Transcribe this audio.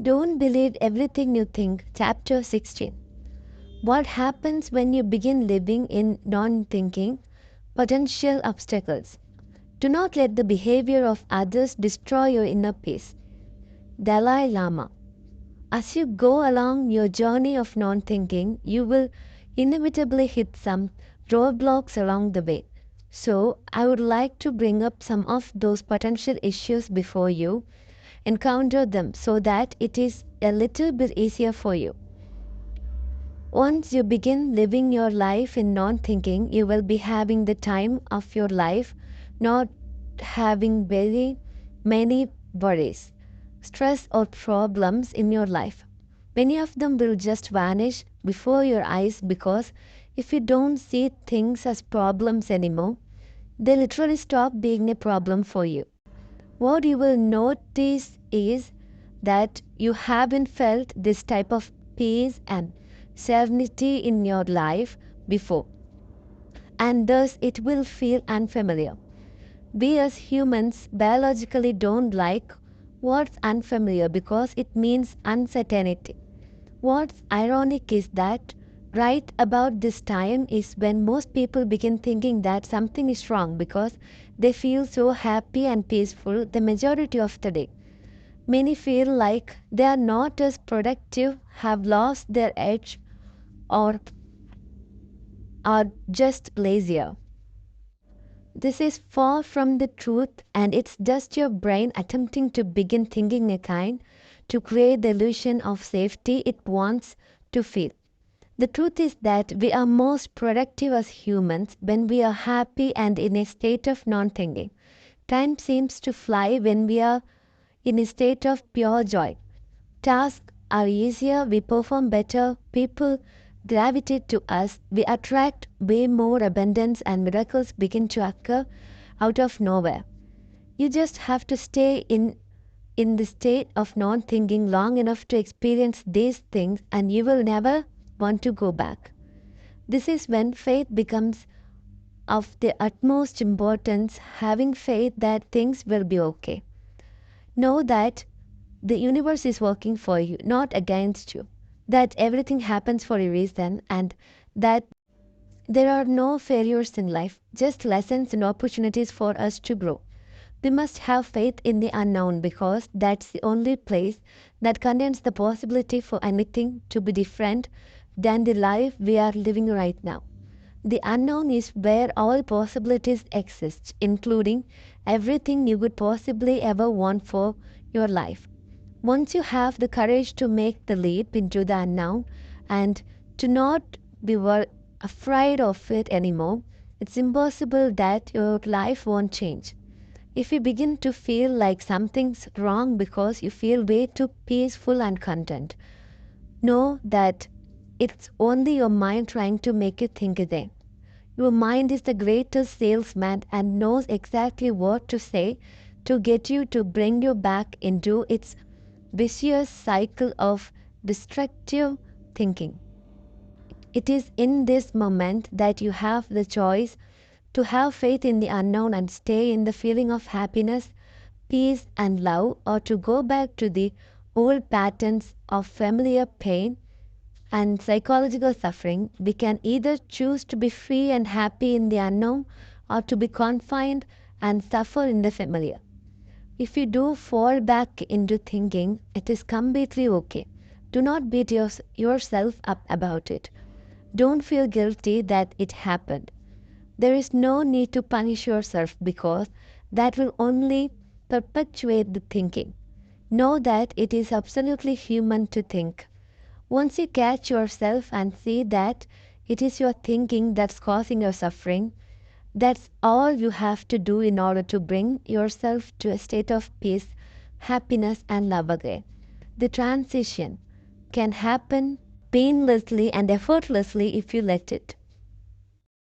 Don't believe everything you think. Chapter 16. What happens when you begin living in non-thinking? Potential obstacles. Do not let the behavior of others destroy your inner peace. Dalai Lama. As you go along your journey of non-thinking, you will inevitably hit some roadblocks along the way. So, I would like to bring up some of those potential issues before you encounter them so that it is a little bit easier for you. Once you begin living your life in non-thinking, you will be having the time of your life, not having very many worries, stress or problems in your life. Many of them will just vanish before your eyes because if you don't see things as problems anymore, they literally stop being a problem for you. What you will notice is that you haven't felt this type of peace and serenity in your life before, and thus it will feel unfamiliar. We as humans biologically don't like what's unfamiliar because it means uncertainty. What's ironic is that right about this time is when most people begin thinking that something is wrong because they feel so happy and peaceful the majority of the day. Many feel like they are not as productive, have lost their edge, or are just lazier. This is far from the truth, and it's just your brain attempting to begin thinking again to create the illusion of safety it wants to feel. The truth is that we are most productive as humans when we are happy and in a state of non-thinking. Time seems to fly when we are in a state of pure joy. Tasks are easier, we perform better, people gravitate to us, we attract way more abundance, and miracles begin to occur out of nowhere. You just have to stay in the state of non-thinking long enough to experience these things, and you will never want to go back. This is when faith becomes of the utmost importance, having faith that things will be okay. Know that the universe is working for you, not against you. That everything happens for a reason, and that there are no failures in life, just lessons and opportunities for us to grow. We must have faith in the unknown because that's the only place that contains the possibility for anything to be different than the life we are living right now. The unknown is where all possibilities exist, including everything you could possibly ever want for your life. Once you have the courage to make the leap into the unknown and to not be afraid of it anymore, it's impossible that your life won't change. If you begin to feel like something's wrong because you feel way too peaceful and content, know that it's only your mind trying to make you think again. Your mind is the greatest salesman and knows exactly what to say to get you to bring you back into its vicious cycle of destructive thinking. It is in this moment that you have the choice to have faith in the unknown and stay in the feeling of happiness, peace, and love, or to go back to the old patterns of familiar pain and psychological suffering. We can either choose to be free and happy in the unknown or to be confined and suffer in the familiar. If you do fall back into thinking, it is completely okay. Do not beat yourself up about it. Don't feel guilty that it happened. There is no need to punish yourself because that will only perpetuate the thinking. Know that it is absolutely human to think. Once you catch yourself and see that it is your thinking that's causing your suffering, that's all you have to do in order to bring yourself to a state of peace, happiness, and love again. The transition can happen painlessly and effortlessly if you let it.